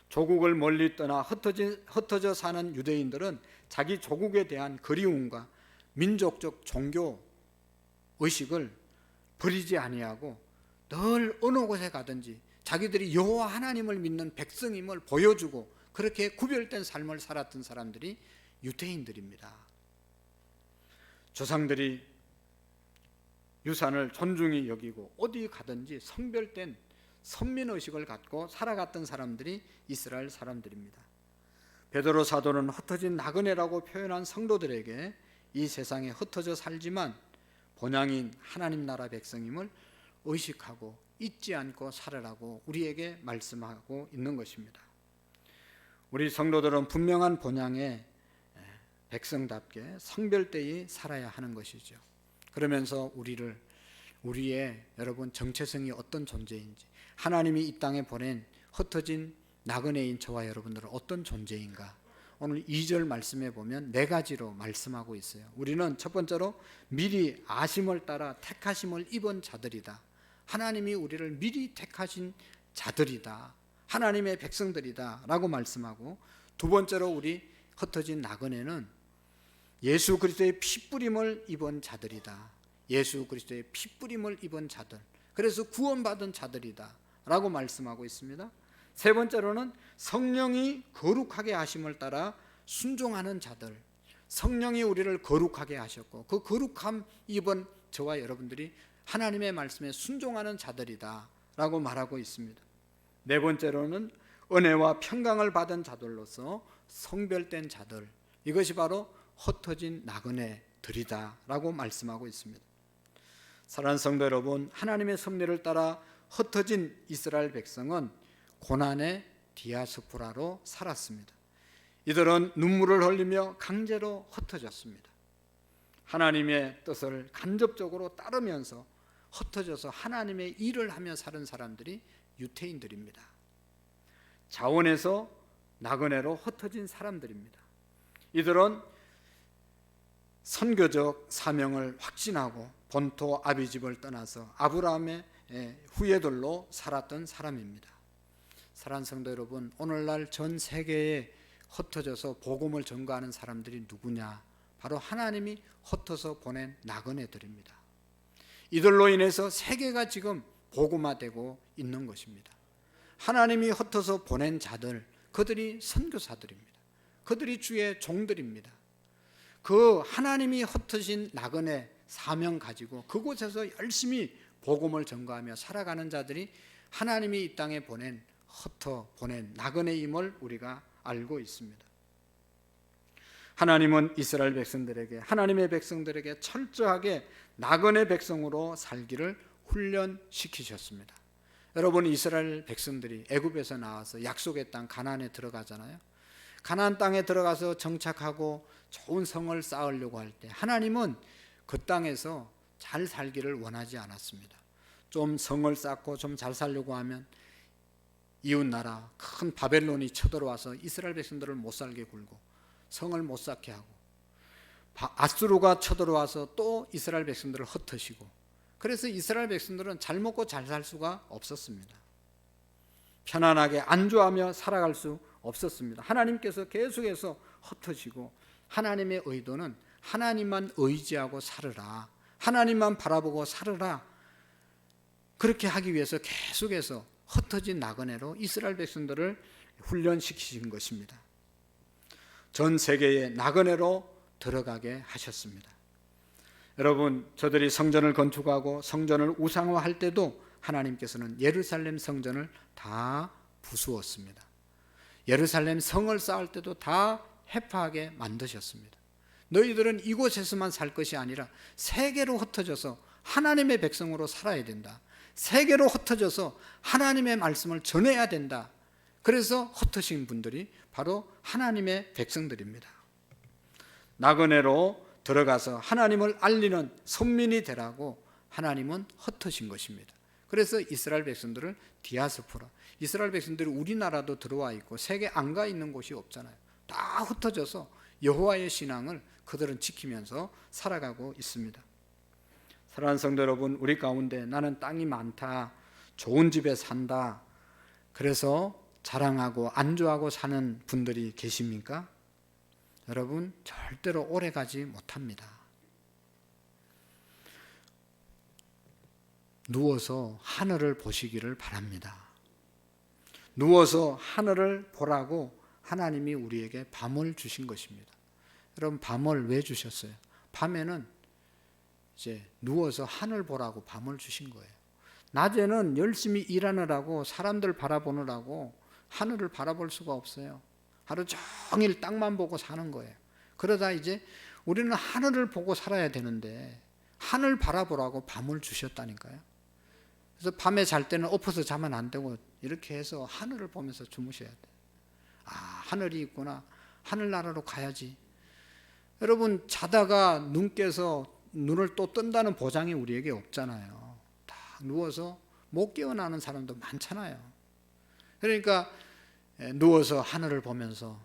조국을 멀리 떠나 흩어져 사는 유대인들은 자기 조국에 대한 그리움과 민족적 종교 의식을 버리지 아니하고 늘 어느 곳에 가든지 자기들이 여호와 하나님을 믿는 백성임을 보여주고 그렇게 구별된 삶을 살았던 사람들이 유대인들입니다. 조상들이 유산을 존중히 여기고 어디 가든지 성별된 선민의식을 갖고 살아갔던 사람들이 이스라엘 사람들입니다. 베드로 사도는 흩어진 나그네라고 표현한 성도들에게 이 세상에 흩어져 살지만 본향인 하나님 나라 백성임을 의식하고 잊지 않고 살아라고 우리에게 말씀하고 있는 것입니다. 우리 성도들은 분명한 본향의 백성답게 성별되이 살아야 하는 것이죠. 그러면서 우리의 여러분 정체성이 어떤 존재인지, 하나님이 이 땅에 보낸 흩어진 나그네인 저와 여러분들은 어떤 존재인가, 오늘 2절 말씀에 보면 4가지로 말씀하고 있어요. 우리는 첫 번째로 미리 아심을 따라 택하심을 입은 자들이다. 하나님이 우리를 미리 택하신 자들이다, 하나님의 백성들이다 라고 말씀하고, 두 번째로 우리 흩어진 나그네는 예수 그리스도의 피뿌림을 입은 자들이다. 예수 그리스도의 피뿌림을 입은 자들, 그래서 구원받은 자들이다 라고 말씀하고 있습니다. 세 번째로는 성령이 거룩하게 하심을 따라 순종하는 자들, 성령이 우리를 거룩하게 하셨고 그 거룩함 입은 저와 여러분들이 하나님의 말씀에 순종하는 자들이다 라고 말하고 있습니다. 네 번째로는 은혜와 평강을 받은 자들로서 성별된 자들, 이것이 바로 흩어진 나그네들이다 라고 말씀하고 있습니다. 사랑하는 성도 여러분, 하나님의 섭리를 따라 흩어진 이스라엘 백성은 고난의 디아스포라로 살았습니다. 이들은 눈물을 흘리며 강제로 흩어졌습니다. 하나님의 뜻을 간접적으로 따르면서 흩어져서 하나님의 일을 하며 사는 사람들이 유태인들입니다. 자원에서 나그네로 흩어진 사람들입니다. 이들은 선교적 사명을 확신하고 본토 아비집을 떠나서 아브라함의 후예들로 살았던 사람입니다. 사랑하는 성도 여러분, 오늘날 전 세계에 흩어져서 복음을 전가하는 사람들이 누구냐? 바로 하나님이 흩어서 보낸 나그네들입니다. 이들로 인해서 세계가 지금 복음화되고 있는 것입니다. 하나님이 흩어서 보낸 자들, 그들이 선교사들입니다. 그들이 주의 종들입니다. 그 하나님이 흩으신 나그네 사명 가지고 그곳에서 열심히 복음을 전가하며 살아가는 자들이 하나님이 이 땅에 보낸 나그네임을 우리가 알고 있습니다. 하나님은 이스라엘 백성들에게, 하나님의 백성들에게 철저하게 나그네 백성으로 살기를 훈련시키셨습니다. 여러분, 이스라엘 백성들이 애굽에서 나와서 약속의 땅 가나안에 들어가잖아요. 가나안 땅에 들어가서 정착하고 좋은 성을 쌓으려고 할 때 하나님은 그 땅에서 잘 살기를 원하지 않았습니다. 좀 성을 쌓고 좀 잘 살려고 하면 이웃나라 큰 바벨론이 쳐들어와서 이스라엘 백성들을 못 살게 굴고 성을 못 쌓게 하고, 아수르가 쳐들어와서 또 이스라엘 백성들을 흩으시고, 그래서 이스라엘 백성들은 잘 먹고 잘 살 수가 없었습니다. 편안하게 안주하며 살아갈 수 없었습니다. 하나님께서 계속해서 흩으시고, 하나님의 의도는 하나님만 의지하고 살으라, 하나님만 바라보고 살으라, 그렇게 하기 위해서 계속해서 흩어진 나그네로 이스라엘 백성들을 훈련시키신 것입니다. 전 세계의 나그네로 들어가게 하셨습니다. 여러분, 저들이 성전을 건축하고 성전을 우상화할 때도 하나님께서는 예루살렘 성전을 다 부수었습니다. 예루살렘 성을 쌓을 때도 다 해파하게 만드셨습니다. 너희들은 이곳에서만 살 것이 아니라 세계로 흩어져서 하나님의 백성으로 살아야 된다. 세계로 흩어져서 하나님의 말씀을 전해야 된다. 그래서 흩으신 분들이 바로 하나님의 백성들입니다. 나그네로 들어가서 하나님을 알리는 선민이 되라고 하나님은 흩으신 것입니다. 그래서 이스라엘 백성들을 디아스포라, 이스라엘 백성들이 우리나라도 들어와 있고 세계 안 가 있는 곳이 없잖아요. 다 흩어져서 여호와의 신앙을 그들은 지키면서 살아가고 있습니다. 사랑하는 성도 여러분, 우리 가운데 나는 땅이 많다, 좋은 집에 산다, 그래서 자랑하고 안주하고 사는 분들이 계십니까? 여러분, 절대로 오래가지 못합니다. 누워서 하늘을 보시기를 바랍니다. 누워서 하늘을 보라고 하나님이 우리에게 밤을 주신 것입니다. 여러분, 밤을 왜 주셨어요? 밤에는 이제 누워서 하늘 보라고 밤을 주신 거예요. 낮에는 열심히 일하느라고 사람들 바라보느라고 하늘을 바라볼 수가 없어요. 하루 종일 땅만 보고 사는 거예요. 그러다 이제 우리는 하늘을 보고 살아야 되는데 하늘 바라보라고 밤을 주셨다니까요. 그래서 밤에 잘 때는 엎어서 자면 안 되고 이렇게 해서 하늘을 보면서 주무셔야 돼요. 아, 하늘이 있구나, 하늘나라로 가야지. 여러분, 자다가 눈 깨서 눈을 또 뜬다는 보장이 우리에게 없잖아요. 다 누워서 못 깨어나는 사람도 많잖아요. 그러니까 누워서 하늘을 보면서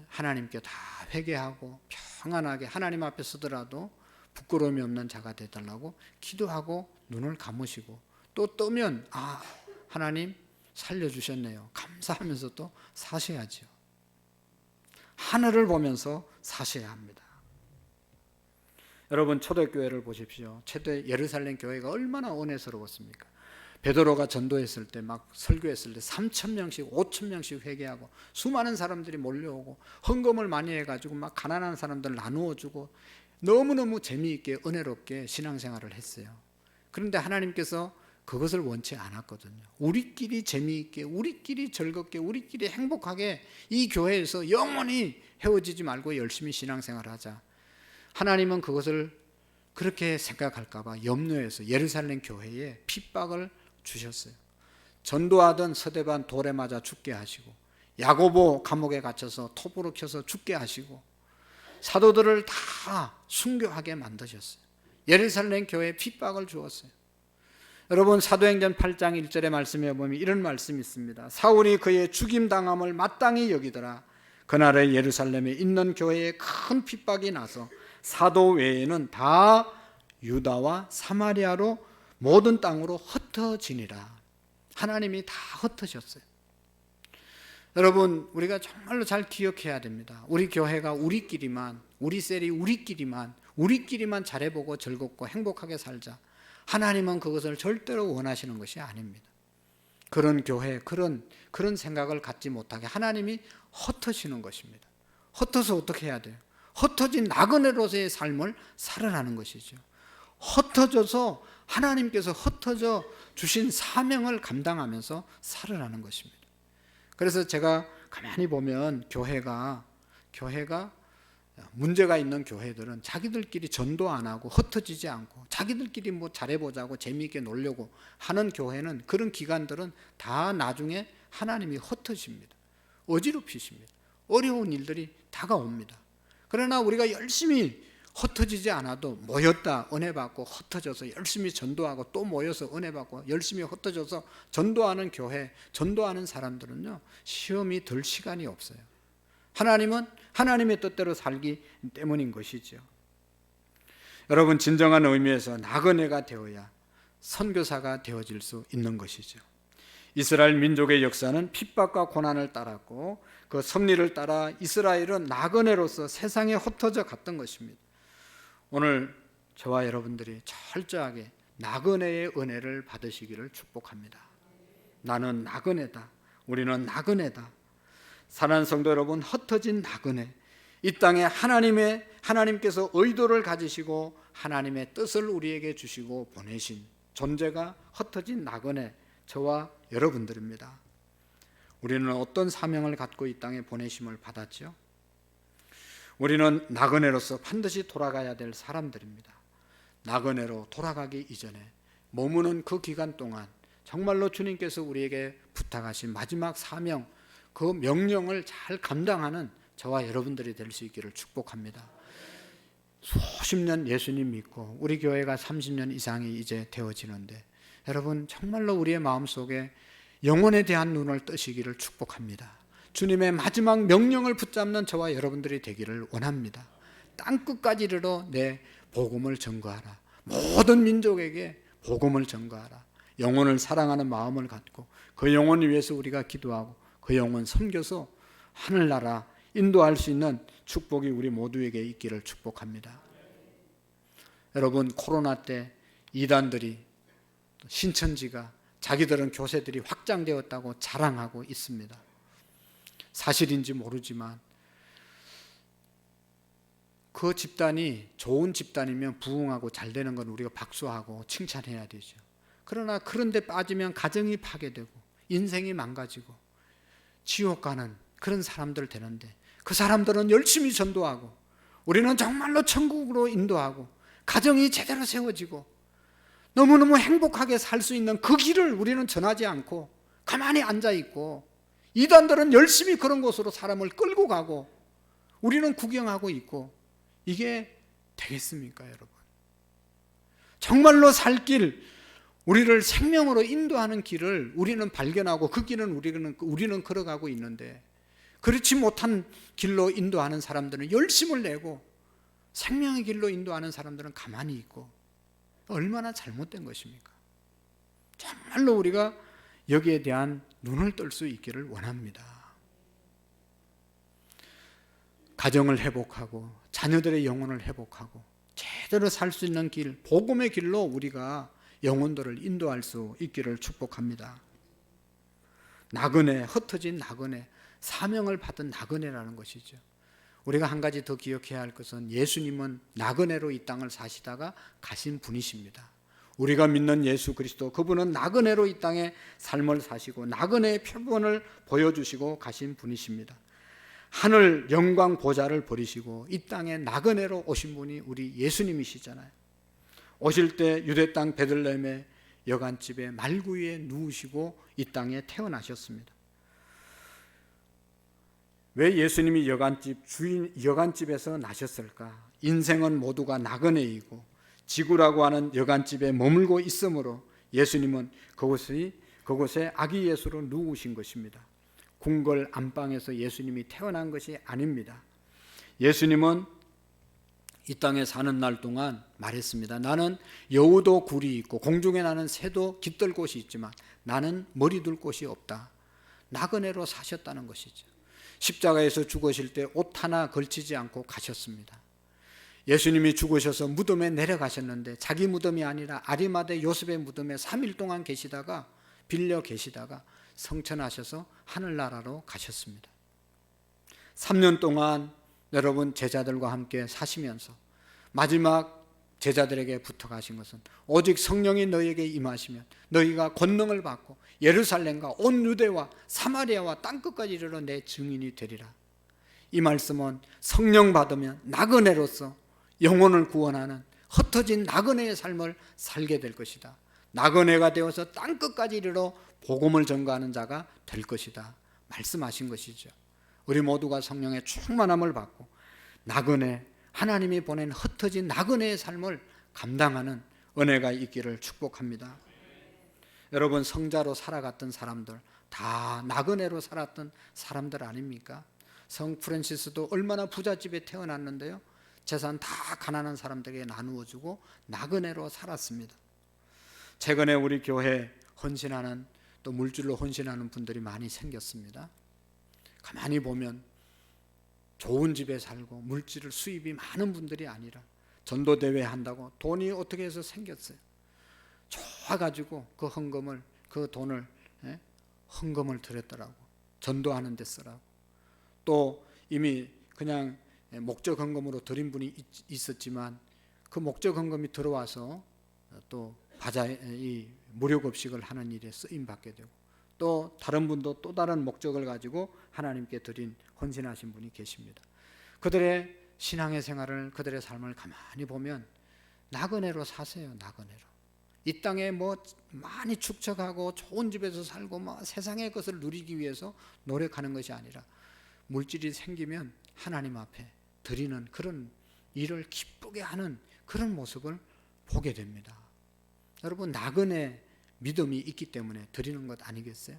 하나님께 다 회개하고 평안하게 하나님 앞에 서더라도 부끄러움이 없는 자가 되달라고 기도하고 눈을 감으시고, 또 뜨면 아, 하나님 살려주셨네요, 감사하면서 또 사셔야죠. 하늘을 보면서 사셔야 합니다. 여러분, 초대교회를 보십시오. 초대 예루살렘 교회가 얼마나 은혜스러웠습니까? 베드로가 전도했을 때, 막 설교했을 때 3,000명씩 5,000명씩 회개하고 수많은 사람들이 몰려오고 헌금을 많이 해가지고 막 가난한 사람들 나누어주고 너무너무 재미있게 은혜롭게 신앙생활을 했어요. 그런데 하나님께서 그것을 원치 않았거든요. 우리끼리 재미있게, 우리끼리 즐겁게, 우리끼리 행복하게 이 교회에서 영원히 헤어지지 말고 열심히 신앙생활하자. 하나님은 그것을 그렇게 생각할까 봐 염려해서 예루살렘 교회에 핍박을 주셨어요. 전도하던 서대반 돌에 맞아 죽게 하시고, 야고보 감옥에 갇혀서 톱으로 켜서 죽게 하시고, 사도들을 다 순교하게 만드셨어요. 예루살렘 교회에 핍박을 주었어요. 여러분, 사도행전 8장 1절의 말씀에 보면 이런 말씀이 있습니다. 사울이 그의 죽임당함을 마땅히 여기더라. 그날에 예루살렘에 있는 교회에 큰 핍박이 나서 사도 외에는 다 유다와 사마리아로 모든 땅으로 흩어지니라. 하나님이 다 흩으셨어요. 여러분, 우리가 정말로 잘 기억해야 됩니다. 우리 교회가 우리끼리만, 우리 셀이 우리끼리만 잘해보고 즐겁고 행복하게 살자. 하나님은 그것을 절대로 원하시는 것이 아닙니다. 그런 교회, 그런 생각을 갖지 못하게 하나님이 흩으시는 것입니다. 흩어서 어떻게 해야 돼요? 흩어진 나그네로서의 삶을 살아가는 것이죠. 흩어져서 하나님께서 흩어져 주신 사명을 감당하면서 살아가는 것입니다. 그래서 제가 가만히 보면 교회가 문제가 있는 교회들은 자기들끼리 전도 안 하고 흩어지지 않고 자기들끼리 뭐 잘해보자고 재미있게 놀려고 하는 교회는, 그런 기관들은 다 나중에 하나님이 흩어집니다. 어지럽히십니다. 어려운 일들이 다가옵니다. 그러나 우리가 열심히 흩어지지 않아도 모였다 은혜 받고 흩어져서 열심히 전도하고 또 모여서 은혜 받고 열심히 흩어져서 전도하는 교회, 전도하는 사람들은요, 시험이 들 시간이 없어요. 하나님은 하나님의 뜻대로 살기 때문인 것이죠. 여러분, 진정한 의미에서 나그네가 되어야 선교사가 되어질 수 있는 것이죠. 이스라엘 민족의 역사는 핍박과 고난을 따랐고 그 섭리를 따라 이스라엘은 나그네로서 세상에 흩어져 갔던 것입니다. 오늘 저와 여러분들이 철저하게 나그네의 은혜를 받으시기를 축복합니다. 나는 나그네다. 우리는 나그네다. 사랑하는 성도 여러분, 흩어진 나그네, 이 땅에 하나님께서 의도를 가지시고 하나님의 뜻을 우리에게 주시고 보내신 존재가 흩어진 나그네, 저와 여러분들입니다. 우리는 어떤 사명을 갖고 이 땅에 보내심을 받았죠? 우리는 나그네로서 반드시 돌아가야 될 사람들입니다. 나그네로 돌아가기 이전에 머무는 그 기간 동안 정말로 주님께서 우리에게 부탁하신 마지막 사명, 그 명령을 잘 감당하는 저와 여러분들이 될 수 있기를 축복합니다. 수십 년 예수님 믿고 우리 교회가 30년 이상이 이제 되어지는데, 여러분 정말로 우리의 마음속에 영혼에 대한 눈을 뜨시기를 축복합니다. 주님의 마지막 명령을 붙잡는 저와 여러분들이 되기를 원합니다. 땅끝까지 이르러 내 복음을 전거하라. 모든 민족에게 복음을 전거하라. 영혼을 사랑하는 마음을 갖고 그 영혼을 위해서 우리가 기도하고 그 영혼 섬겨서 하늘나라 인도할 수 있는 축복이 우리 모두에게 있기를 축복합니다. 여러분, 코로나 때 이단들이, 신천지가, 자기들은 교세들이 확장되었다고 자랑하고 있습니다. 사실인지 모르지만 그 집단이 좋은 집단이면 부흥하고 잘 되는 건 우리가 박수하고 칭찬해야 되죠. 그러나 그런데 빠지면 가정이 파괴되고 인생이 망가지고 지옥 가는 그런 사람들 되는데, 그 사람들은 열심히 전도하고 우리는 정말로 천국으로 인도하고 가정이 제대로 세워지고 너무너무 행복하게 살 수 있는 그 길을 우리는 전하지 않고 가만히 앉아있고, 이단들은 열심히 그런 곳으로 사람을 끌고 가고 우리는 구경하고 있고, 이게 되겠습니까, 여러분? 정말로 살 길, 우리를 생명으로 인도하는 길을 우리는 발견하고 그 길은 우리는 걸어가고 있는데, 그렇지 못한 길로 인도하는 사람들은 열심을 내고 생명의 길로 인도하는 사람들은 가만히 있고, 얼마나 잘못된 것입니까? 정말로 우리가 여기에 대한 눈을 뜰 수 있기를 원합니다. 가정을 회복하고 자녀들의 영혼을 회복하고 제대로 살 수 있는 길, 복음의 길로 우리가 영혼들을 인도할 수 있기를 축복합니다. 나그네, 흩어진 나그네, 사명을 받은 나그네라는 것이죠. 우리가 한 가지 더 기억해야 할 것은 예수님은 나그네로 이 땅을 사시다가 가신 분이십니다. 우리가 믿는 예수 그리스도, 그분은 나그네로 이 땅에 삶을 사시고 나그네의 표본을 보여주시고 가신 분이십니다. 하늘 영광 보좌를 버리시고 이 땅에 나그네로 오신 분이 우리 예수님이시잖아요. 오실 때 유대 땅 베들레헴의 여관집에 말구 위에 누우시고 이 땅에 태어나셨습니다. 왜 예수님이 여관집에서 나셨을까? 인생은 모두가 나그네이고 지구라고 하는 여관집에 머물고 있으므로 예수님은 그곳에 아기 예수로 누우신 것입니다. 궁궐 안방에서 예수님이 태어난 것이 아닙니다. 예수님은 이 땅에 사는 날 동안 말했습니다. 나는 여우도 굴이 있고 공중에 나는 새도 깃들 곳이 있지만 나는 머리 둘 곳이 없다. 나그네로 사셨다는 것이죠. 십자가에서 죽으실 때 옷 하나 걸치지 않고 가셨습니다. 예수님이 죽으셔서 무덤에 내려가셨는데 자기 무덤이 아니라 아리마대 요셉의 무덤에 3일 동안 빌려 계시다가 성천하셔서 하늘나라로 가셨습니다. 3년 동안 여러분 제자들과 함께 사시면서 마지막 제자들에게 부탁하신 것은 오직 성령이 너희에게 임하시면 너희가 권능을 받고 예루살렘과 온 유대와 사마리아와 땅끝까지 이르러 내 증인이 되리라. 이 말씀은 성령 받으면 나그네로서 영혼을 구원하는 흩어진 나그네의 삶을 살게 될 것이다. 나그네가 되어서 땅끝까지 이르러 복음을 전가하는 자가 될 것이다 말씀하신 것이죠. 우리 모두가 성령의 충만함을 받고 나그네, 하나님이 보낸 흩어진 나그네의 삶을 감당하는 은혜가 있기를 축복합니다. 여러분, 성자로 살아갔던 사람들 다 나그네로 살았던 사람들 아닙니까? 성 프란시스도 얼마나 부잣집에 태어났는데요, 재산 다 가난한 사람들에게 나누어주고 나그네로 살았습니다. 최근에 우리 교회 헌신하는, 또 물질로 헌신하는 분들이 많이 생겼습니다. 가만히 보면 좋은 집에 살고 물질 수입이 많은 분들이 아니라 전도대회 한다고 돈이 어떻게 해서 생겼어요. 좋아가지고 그 헌금을, 그 돈을 헌금을 드렸더라고. 전도하는 데 쓰라고. 또 이미 그냥 목적 헌금으로 드린 분이 있었지만 그 목적 헌금이 들어와서 또 이 무료급식을 하는 일에 쓰임받게 되고, 또 다른 분도 또 다른 목적을 가지고 하나님께 드린 헌신하신 분이 계십니다. 그들의 신앙의 생활을, 그들의 삶을 가만히 보면 나그네로 사세요. 나그네로. 이 땅에 뭐 많이 축적하고 좋은 집에서 살고 뭐 세상의 것을 누리기 위해서 노력하는 것이 아니라 물질이 생기면 하나님 앞에 드리는 그런 일을 기쁘게 하는 그런 모습을 보게 됩니다. 여러분, 나그네 믿음이 있기 때문에 드리는 것 아니겠어요?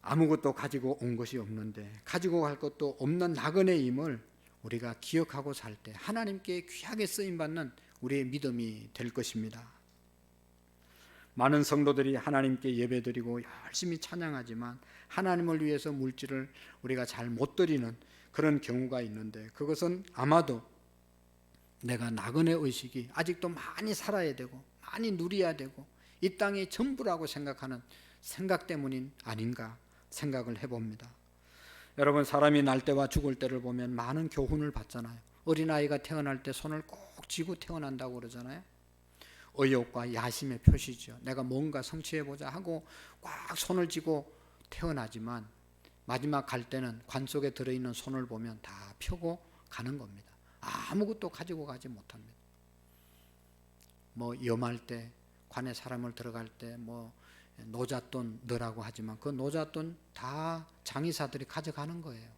아무것도 가지고 온 것이 없는데, 가지고 갈 것도 없는 나그네임을 우리가 기억하고 살 때 하나님께 귀하게 쓰임받는 우리의 믿음이 될 것입니다. 많은 성도들이 하나님께 예배드리고 열심히 찬양하지만 하나님을 위해서 물질을 우리가 잘 못 드리는 그런 경우가 있는데, 그것은 아마도 내가 나그네 의식이 아직도 많이 살아야 되고 많이 누려야 되고 이 땅이 전부라고 생각하는 생각 때문인 아닌가 생각을 해봅니다. 여러분, 사람이 날 때와 죽을 때를 보면 많은 교훈을 받잖아요. 어린아이가 태어날 때 손을 꼭 쥐고 태어난다고 그러잖아요. 의욕과 야심의 표시죠. 내가 뭔가 성취해보자 하고 꽉 손을 쥐고 태어나지만 마지막 갈 때는 관 속에 들어있는 손을 보면 다 펴고 가는 겁니다. 아무것도 가지고 가지 못합니다. 뭐 염할 때, 관에 사람을 들어갈 때 뭐 노잣돈 넣으라고 하지만 그 노잣돈 다 장의사들이 가져가는 거예요.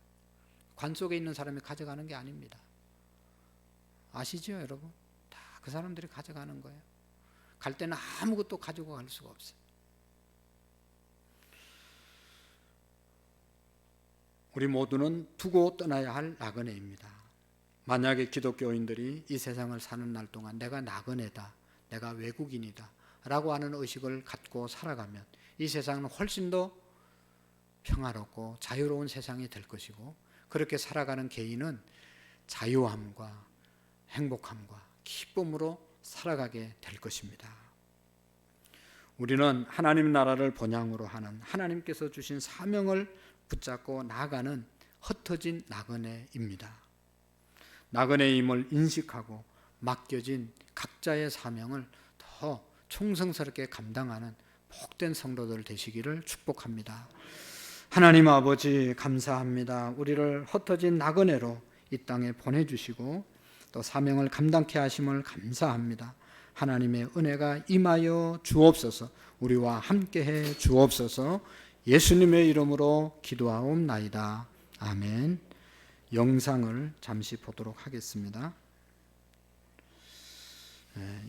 관 속에 있는 사람이 가져가는 게 아닙니다. 아시죠, 여러분? 다 그 사람들이 가져가는 거예요. 갈 때는 아무것도 가지고 갈 수가 없어요. 우리 모두는 두고 떠나야 할 나그네입니다. 만약에 기독교인들이 이 세상을 사는 날 동안 내가 나그네다, 내가 외국인이다 라고 하는 의식을 갖고 살아가면 이 세상은 훨씬 더 평화롭고 자유로운 세상이 될 것이고, 그렇게 살아가는 개인은 자유함과 행복함과 기쁨으로 살아가게 될 것입니다. 우리는 하나님 나라를 본향으로 하는 하나님께서 주신 사명을 붙잡고 나아가는 흩어진 나그네입니다. 나그네임을 인식하고 맡겨진 각자의 사명을 더 충성스럽게 감당하는 복된 성도들 되시기를 축복합니다. 하나님 아버지, 감사합니다. 우리를 흩어진 나그네로 이 땅에 보내주시고 또 사명을 감당케 하심을 감사합니다. 하나님의 은혜가 임하여 주옵소서. 우리와 함께해 주옵소서. 예수님의 이름으로 기도하옵나이다. 아멘. 영상을 잠시 보도록 하겠습니다.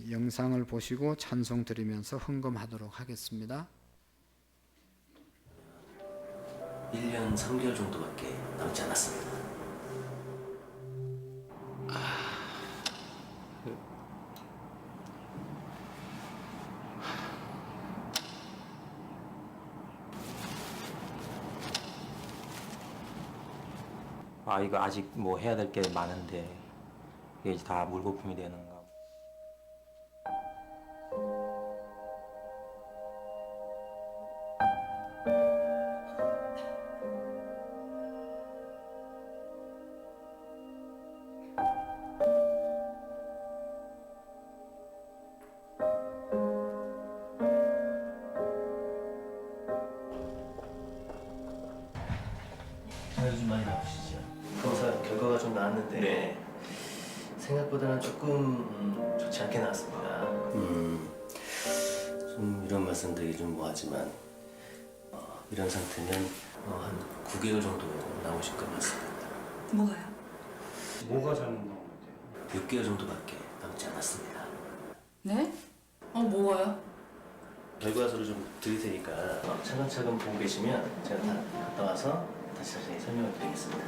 영상을 보시고 찬송 드리면서 헌금하도록 하겠습니다. 1년 3개월 정도밖에 남지 않았습니다. 이거 아직 뭐 해야 될 게 많은데 이게 이제 다 물거품이 되는가. 요즘 많이 나오시죠? 검사 결과가 좀 나왔는데 생각보다는 조금 좋지 않게 나왔습니다. 좀 이런 말씀드리기 좀 뭐하지만 이런 상태면 한 9개월 정도 나오실 것 같습니다. 뭐가요? 뭐가 잘못 나온 건데요? 6개월 정도밖에 남지 않았습니다. 네? 뭐가요? 결과서를 좀 드릴 테니까 차근차근 보고 계시면 제가 다 갔다 와서 다시 자세히 설명을 드리겠습니다.